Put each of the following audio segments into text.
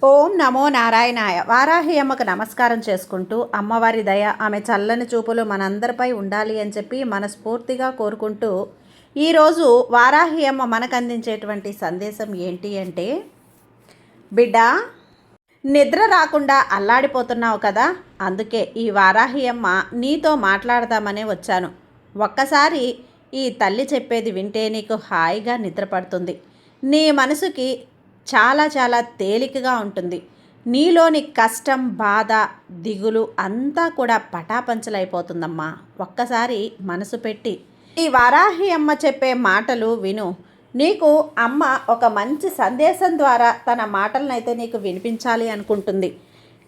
ఓం నమో నారాయణాయ. వారాహి అమ్మకు నమస్కారం చేసుకుంటూ అమ్మవారి దయ, ఆమె చల్లని చూపులు మనందరిపై ఉండాలి అని చెప్పి మనస్ఫూర్తిగా కోరుకుంటూ ఈరోజు వారాహి అమ్మ మనకు అందించేటువంటి సందేశం ఏంటి అంటే, బిడ్డ, నిద్ర రాకుండా అల్లాడిపోతున్నావు కదా, అందుకే ఈ వారాహి అమ్మ నీతో మాట్లాడదామనే వచ్చాను. ఒక్కసారి ఈ తల్లి చెప్పేది వింటే నీకు హాయిగా నిద్ర పడుతుంది. నీ మనసుకి చాలా చాలా తేలికగా ఉంటుంది. నీలోని కష్టం, బాధ, దిగులు అంతా కూడా పటాపంచలైపోతుందమ్మా. ఒక్కసారి మనసు పెట్టి ఈ వారాహి అమ్మ చెప్పే మాటలు విను. నీకు అమ్మ ఒక మంచి సందేశం ద్వారా తన మాటలనైతే నీకు వినిపించాలి అనుకుంటుంది.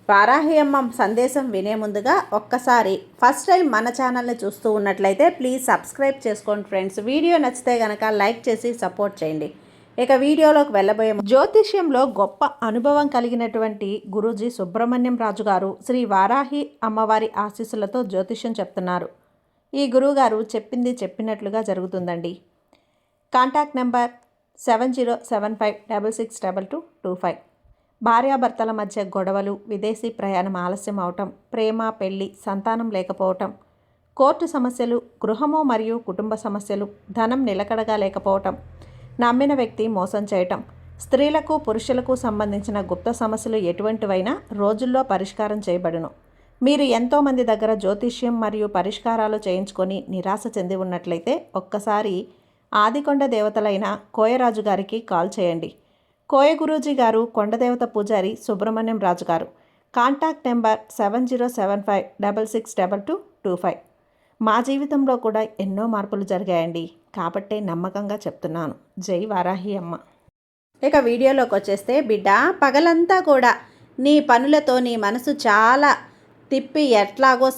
వారాహి అమ్మ సందేశం వినే ముందుగా ఒక్కసారి ఫస్ట్ టైం మన ఛానల్ని చూస్తూ ఉన్నట్లయితే ప్లీజ్ సబ్స్క్రైబ్ చేసుకోండి ఫ్రెండ్స్. వీడియో నచ్చితే కనుక లైక్ చేసి సపోర్ట్ చేయండి. ఇక వీడియోలోకి వెళ్ళబోయే జ్యోతిష్యంలో గొప్ప అనుభవం కలిగినటువంటి గురూజీ సుబ్రహ్మణ్యం రాజు గారు శ్రీ వారాహి అమ్మవారి ఆశీస్సులతో జ్యోతిష్యం చెప్తున్నారు. ఈ గురువుగారు చెప్పింది చెప్పినట్లుగా జరుగుతుందండి. Contact number 7075662225. భార్యాభర్తల మధ్య గొడవలు, విదేశీ ప్రయాణం ఆలస్యం అవటం, ప్రేమ, పెళ్లి, సంతానం లేకపోవటం, కోర్టు సమస్యలు, గృహము మరియు కుటుంబ సమస్యలు, ధనం నిలకడగా లేకపోవటం, నమ్మిన వ్యక్తి మోసం చేయటం, స్త్రీలకు పురుషులకు సంబంధించిన గుప్త సమస్యలు ఎటువంటివైనా రోజుల్లో పరిష్కారం చేయబడును. మీరు ఎంతోమంది దగ్గర జ్యోతిష్యం మరియు పరిష్కారాలు చేయించుకొని నిరాశ చెంది ఉన్నట్లయితే ఒక్కసారి ఆదికొండ దేవతలైన కోయరాజు గారికి కాల్ చేయండి. కోయ గురూజీ గారు కొండదేవత పూజారి సుబ్రహ్మణ్యం రాజు గారు. Contact number 7075662225. మా జీవితంలో కూడా ఎన్నో మార్పులు జరిగాయండి, కాబట్టే నమ్మకంగా చెప్తున్నాను. జై వారాహి అమ్మ. ఇక వీడియోలోకి వచ్చేస్తే, బిడ్డ, పగలంతా కూడా నీ పనులతో నీ మనసు చాలా తిప్పి ఎట్లాగో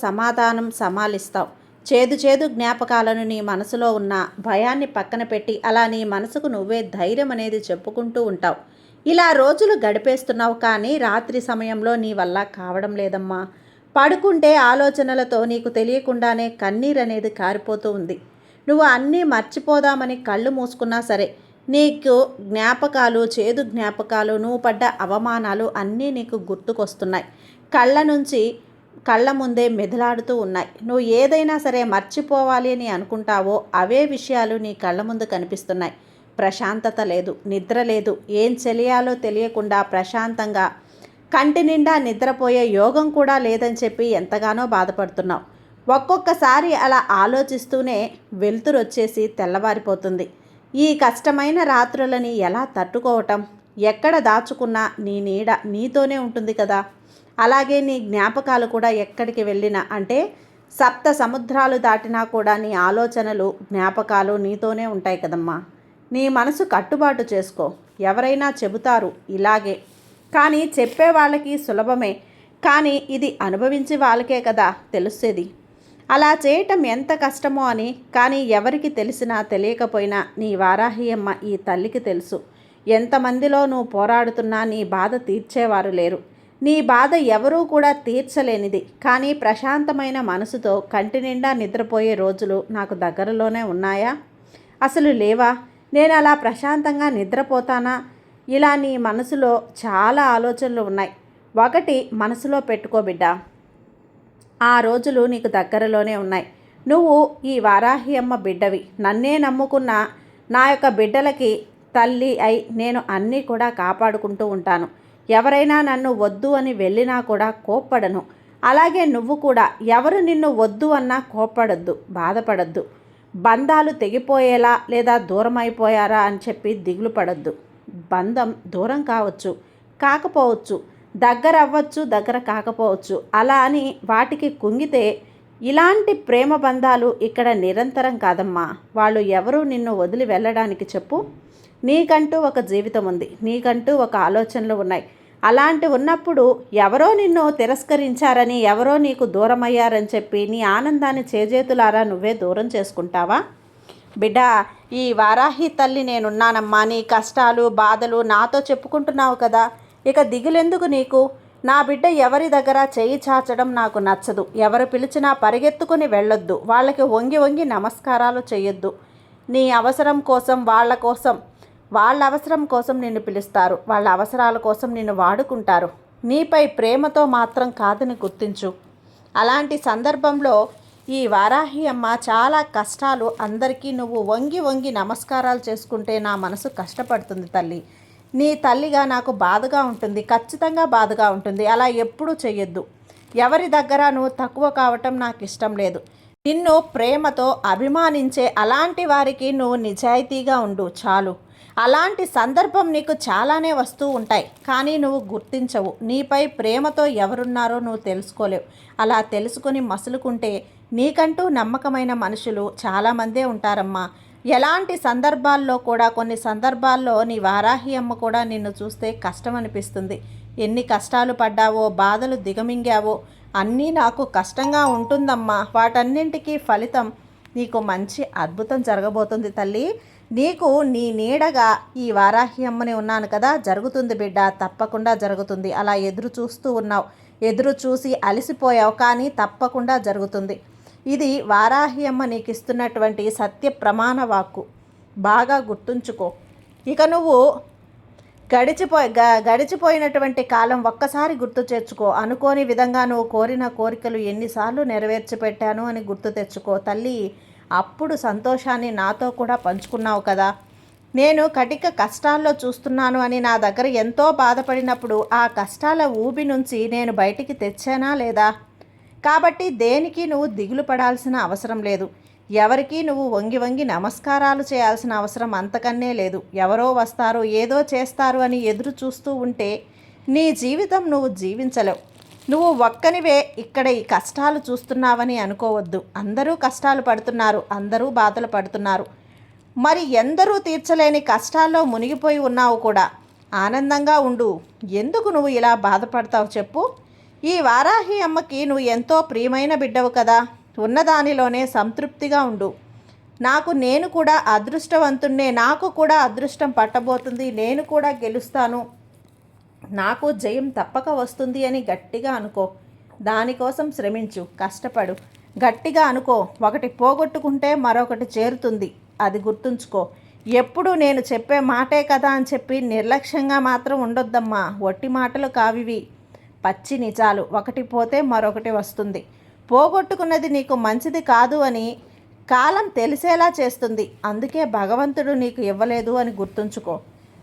సమాలిస్తావు. చేదు చేదు జ్ఞాపకాలను నీ మనసులో ఉన్న భయాన్ని పక్కన పెట్టి అలా నీ మనసుకు నువ్వే ధైర్యం అనేది చెప్పుకుంటూ ఉంటావు. ఇలా రోజులు గడిపేస్తున్నావు, కానీ రాత్రి సమయంలో నీ వల్ల కావడం లేదమ్మా. పడుకుంటే ఆలోచనలతో నీకు తెలియకుండానే కన్నీరు అనేది కారిపోతూ ఉంది. నువ్వు అన్నీ మర్చిపోదామని కళ్ళు మూసుకున్నా సరే నీకు జ్ఞాపకాలు, చేదు జ్ఞాపకాలు, నువ్వు పడ్డ అవమానాలు అన్నీ నీకు గుర్తుకొస్తున్నాయి. కళ్ళ ముందే మెదలాడుతూ ఉన్నాయి. నువ్వు ఏదైనా సరే మర్చిపోవాలి అని అనుకుంటావో అవే విషయాలు నీ కళ్ళ ముందు కనిపిస్తున్నాయి. ప్రశాంతత లేదు, నిద్ర లేదు. ఏం తెలియాలో తెలియకుండా ప్రశాంతంగా కంటి నిండా నిద్రపోయే యోగం కూడా లేదని చెప్పి ఎంతగానో బాధపడుతున్నావు. ఒక్కొక్కసారి అలా ఆలోచిస్తూనే వెలుతురు వచ్చేసి తెల్లవారిపోతుంది. ఈ కష్టమైన రాత్రులని ఎలా తట్టుకోవటం? ఎక్కడ దాచుకున్నా నీ నీడ నీతోనే ఉంటుంది కదా. అలాగే నీ జ్ఞాపకాలు కూడా ఎక్కడికి వెళ్ళినా, అంటే 7 సముద్రాలు దాటినా కూడా నీ ఆలోచనలు, జ్ఞాపకాలు నీతోనే ఉంటాయి కదమ్మా. నీ మనసు కట్టుబాటు చేసుకో. ఎవరైనా చెబుతారు ఇలాగే, కానీ చెప్పే వాళ్ళకి సులభమే, కానీ ఇది అనుభవించే వాళ్ళకే కదా తెలుస్తుంది అలా చేయటం ఎంత కష్టమో అని. కానీ ఎవరికి తెలిసినా తెలియకపోయినా నీ వారాహి అమ్మ ఈ తల్లికి తెలుసు. ఎంతమందిలో నువ్వు పోరాడుతున్నా నీ బాధ తీర్చేవారు లేరు. నీ బాధ ఎవరూ కూడా తీర్చలేనిది. కానీ ప్రశాంతమైన మనసుతో కంటి నిండా నిద్రపోయే రోజులు నాకు దగ్గరలోనే ఉన్నాయా? అసలు లేవా? నేను అలా ప్రశాంతంగా నిద్రపోతానా? ఇలా నీ మనసులో చాలా ఆలోచనలు ఉన్నాయి. ఒకటి మనసులో పెట్టుకో బిడ్డ, ఆ రోజులు నీకు దగ్గరలోనే ఉన్నాయి. నువ్వు ఈ వారాహి అమ్మ బిడ్డవి. నన్నే నమ్ముకున్న నా యొక్క బిడ్డలకి తల్లి అయి నేను అన్నీ కూడా కాపాడుకుంటూ ఉంటాను. ఎవరైనా నన్ను వద్దు అని వెళ్ళినా కూడా కోప్పడను. అలాగే నువ్వు కూడా ఎవరు నిన్ను వద్దు అన్నా కోప్పడద్దు, బాధపడద్దు. బంధాలు తెగిపోయేలా లేదా దూరం అయిపోయారా అని చెప్పి దిగులు పడద్దు. బంధం దూరం కాకపోవచ్చు, దగ్గర అవ్వచ్చు, దగ్గర కాకపోవచ్చు. అలా అని వాటికి కుంగితే ఇలాంటి ప్రేమ బంధాలు ఇక్కడ నిరంతరం కాదమ్మా. వాళ్ళు ఎవరు నిన్ను వదిలి వెళ్ళడానికి చెప్పు? నీకంటూ ఒక జీవితం ఉంది, నీకంటూ ఒక ఆలోచనలు ఉన్నాయి. అలాంటి ఉన్నప్పుడు ఎవరో నిన్ను తిరస్కరించారని, ఎవరో నీకు దూరం అయ్యారని చెప్పి నీ ఆనందాన్ని చేజేతులారా నువ్వే దూరం చేసుకుంటావా? బిడ్డ, ఈ వారాహి తల్లి నేనున్నానమ్మా. నీ కష్టాలు, బాధలు నాతో చెప్పుకుంటున్నావు కదా, ఇక దిగులెందుకు నీకు? నా బిడ్డ ఎవరి దగ్గర చేయి చాచడం నాకు నచ్చదు. ఎవరు పిలిచినా పరిగెత్తుకుని వెళ్ళొద్దు. వాళ్ళకి వంగి వంగి నమస్కారాలు చేయొద్దు. నీ అవసరం కోసం, వాళ్ళ కోసం వాళ్ళ అవసరం కోసం నిన్ను పిలుస్తారు, వాళ్ళ అవసరాల కోసం నిన్ను వాడుకుంటారు. నీపై ప్రేమతో మాత్రం కాదని గుర్తించు. అలాంటి సందర్భంలో ఈ వారాహి అమ్మ చాలా కష్టాలు అందరికీ నువ్వు వంగి వంగి నమస్కారాలు చేసుకుంటే నా మనసు కష్టపడుతుంది తల్లి. నీ తల్లిగా నాకు బాధగా ఉంటుంది, ఖచ్చితంగా బాధగా ఉంటుంది. అలా ఎప్పుడూ చెయ్యొద్దు. ఎవరి దగ్గర నువ్వు తక్కువ కావటం నాకు ఇష్టం లేదు. నిన్ను ప్రేమతో అభిమానించే అలాంటి వారికి నువ్వు నిజాయితీగా ఉండు చాలు. అలాంటి సందర్భం నీకు చాలానే వస్తూ ఉంటాయి, కానీ నువ్వు గుర్తించవు. నీపై ప్రేమతో ఎవరున్నారో నువ్వు తెలుసుకోలేవు. అలా తెలుసుకొని మసులుకుంటే నీకంటూ నమ్మకమైన మనుషులు చాలామందే ఉంటారమ్మా. ఎలాంటి సందర్భాల్లో కూడా, కొన్ని సందర్భాల్లో నీ వారాహి అమ్మ కూడా నిన్ను చూస్తే కష్టం అనిపిస్తుంది. ఎన్ని కష్టాలు పడ్డావో, బాధలు దిగమింగావో అన్నీ నాకు కష్టంగా ఉంటుందమ్మా. వాటన్నింటికీ ఫలితం నీకు మంచి అద్భుతం జరగబోతుంది తల్లి. నీకు నీ నీడగా ఈ వారాహి అమ్మని ఉన్నాను కదా, జరుగుతుంది బిడ్డ, తప్పకుండా జరుగుతుంది. అలా ఎదురు చూస్తూ ఉన్నావు, ఎదురు చూసి అలసిపోయావు, కానీ తప్పకుండా జరుగుతుంది. ఇది వారాహి అమ్మ నీకు ఇస్తున్నటువంటి సత్య ప్రమాణ వాక్కు. బాగా గుర్తుంచుకో. ఇక నువ్వు గడిచిపోయినటువంటి కాలం ఒక్కసారి గుర్తు తెచ్చుకో. అనుకోని విధంగా నువ్వు కోరిన కోరికలు ఎన్నిసార్లు నెరవేర్చి పెట్టాను అని గుర్తు తెచ్చుకో తల్లి. అప్పుడు సంతోషాన్ని నాతో కూడా పంచుకున్నావు కదా. నేను కటిక కష్టాల్లో చూస్తున్నాను అని నా దగ్గర ఎంతో బాధపడినప్పుడు ఆ కష్టాల ఊబి నుంచి నేను బయటికి తెచ్చానా లేదా? కాబట్టి దేనికి నువ్వు దిగులు పడాల్సిన అవసరం లేదు. ఎవరికి నువ్వు వంగి వంగి నమస్కారాలు చేయాల్సిన అవసరం అంతకన్నే లేదు. ఎవరో వస్తారు, ఏదో చేస్తారు అని ఎదురు చూస్తూ ఉంటే నీ జీవితం నువ్వు జీవించలేవు. నువ్వు ఒక్కనివే ఇక్కడ ఈ కష్టాలు చూస్తున్నావని అనుకోవద్దు. అందరూ కష్టాలు పడుతున్నారు, అందరూ బాధలు పడుతున్నారు. మరి ఎందరూ తీర్చలేని కష్టాల్లో మునిగిపోయి ఉన్నావు కూడా. ఆనందంగా ఉండు. ఎందుకు నువ్వు ఇలా బాధపడతావు చెప్పు? ఈ వారాహి అమ్మకి నువ్వు ఎంతో ప్రియమైన బిడ్డవు కదా. ఉన్నదానిలోనే సంతృప్తిగా ఉండు. నేను కూడా అదృష్టవంతున్నే, నాకు కూడా అదృష్టం పట్టబోతుంది, నేను కూడా గెలుస్తాను, నాకు జయం తప్పక వస్తుంది అని గట్టిగా అనుకో. దానికోసం శ్రమించు, కష్టపడు, గట్టిగా అనుకో. ఒకటి పోగొట్టుకుంటే మరొకటి చేరుతుంది, అది గుర్తుంచుకో. ఎప్పుడు నేను చెప్పే మాటే కదా అని చెప్పి నిర్లక్ష్యంగా మాత్రం ఉండొద్దమ్మా. ఒట్టి మాటలు కావివి, పచ్చి నిజాలు. ఒకటి పోతే మరొకటి వస్తుంది. పోగొట్టుకున్నది నీకు మంచిది కాదు అని కాలం తెలిసేలా చేస్తుంది. అందుకే భగవంతుడు నీకు ఇవ్వలేదు అని గుర్తుంచుకో.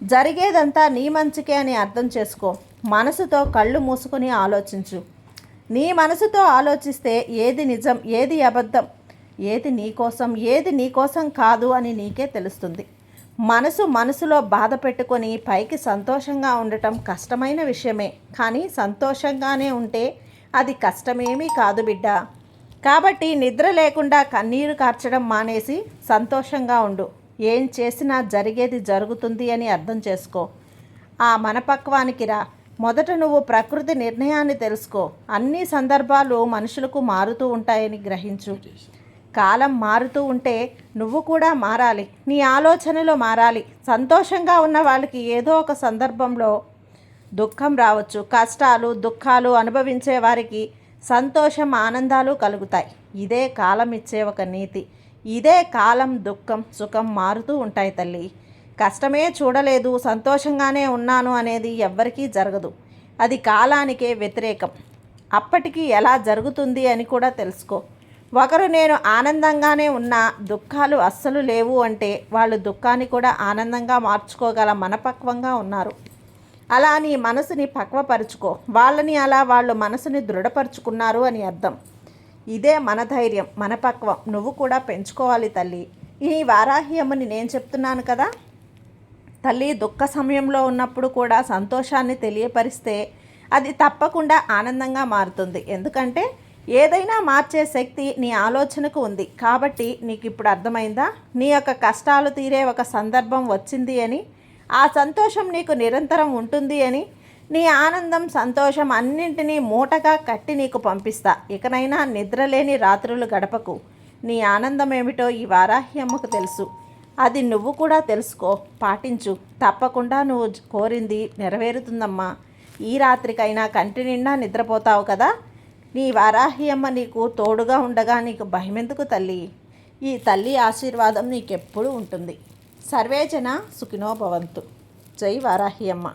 జరిగేదంతా నీ మంచికే అని అర్థం చేసుకో. మనసుతో కళ్ళు మూసుకొని ఆలోచించు. నీ మనసుతో ఆలోచిస్తే ఏది నిజం, ఏది అబద్ధం, ఏది నీకోసం, ఏది నీకోసం కాదు అని నీకే తెలుస్తుంది. మనసులో బాధ పెట్టుకొని పైకి సంతోషంగా ఉండటం కష్టమైన విషయమే, కానీ సంతోషంగానే ఉంటే అది కష్టమేమీ కాదు బిడ్డ. కాబట్టి నిద్ర లేకుండా కన్నీరు కార్చడం మానేసి సంతోషంగా ఉండు. ఏం చేసినా జరిగేది జరుగుతుంది అని అర్థం చేసుకో. ఆ మనపక్వానికి రా. మొదట నువ్వు ప్రకృతి నిర్ణయాన్ని తెలుసుకో. అన్ని సందర్భాలు మనుషులకు మారుతూ ఉంటాయని గ్రహించు. కాలం మారుతూ ఉంటే నువ్వు కూడా మారాలి, నీ ఆలోచనలు మారాలి. సంతోషంగా ఉన్న వాళ్ళకి ఏదో ఒక సందర్భంలో దుఃఖం రావచ్చు. కష్టాలు, దుఃఖాలు అనుభవించే వారికి సంతోషం, ఆనందాలు కలుగుతాయి. ఇదే కాలం ఇచ్చే ఒక నీతి. ఇదే కాలం. దుఃఖం, సుఖం మారుతూ ఉంటాయి తల్లి. కష్టమే చూడలేదు, సంతోషంగానే ఉన్నాను అనేది ఎవ్వరికీ జరగదు. అది కాలానికే వ్యతిరేకం. అప్పటికి ఎలా జరుగుతుంది అని కూడా తెలుసుకో. ఒకరు నేను ఆనందంగానే ఉన్నా దుఃఖాలు అస్సలు లేవు అంటే వాళ్ళు దుఃఖాన్ని కూడా ఆనందంగా మార్చుకోగల మనపక్వంగా ఉన్నారు. అలా నీ మనసుని పక్వపరుచుకో. వాళ్ళని అలా వాళ్ళు మనసుని దృఢపరుచుకున్నారు అని అర్థం. ఇదే మన ధైర్యం, మన పక్వం. నువ్వు కూడా పెంచుకోవాలి తల్లి. ఈ వారాహి అమ్మని నేను చెప్తున్నాను కదా తల్లి. దుఃఖ సమయంలో ఉన్నప్పుడు కూడా సంతోషాన్ని తెలియపరిస్తే అది తప్పకుండా ఆనందంగా మారుతుంది. ఎందుకంటే ఏదైనా మార్చే శక్తి నీ ఆలోచనకు ఉంది. కాబట్టి నీకు ఇప్పుడు అర్థమైందా? నీ యొక్క కష్టాలు తీరే ఒక సందర్భం వచ్చింది అని, ఆ సంతోషం నీకు నిరంతరం ఉంటుంది అని, నీ ఆనందం, సంతోషం అన్నింటినీ మూటగా కట్టి నీకు పంపిస్తా. ఇకనైనా నిద్రలేని రాత్రులు గడపకు. నీ ఆనందం ఏమిటో ఈ వారాహి అమ్మకు తెలుసు. అది నువ్వు కూడా తెలుసుకో, పాటించు. తప్పకుండా నువ్వు కోరింది నెరవేరుతుందమ్మా. ఈ రాత్రికైనా కంటి నిండా నిద్రపోతావు కదా. నీ వారాహి అమ్మ నీకు తోడుగా ఉండగా నీకు భయమెందుకు తల్లి? ఈ తల్లి ఆశీర్వాదం నీకెప్పుడూ ఉంటుంది. సర్వేజన సుఖినో భవంతు. జై వారాహి అమ్మ.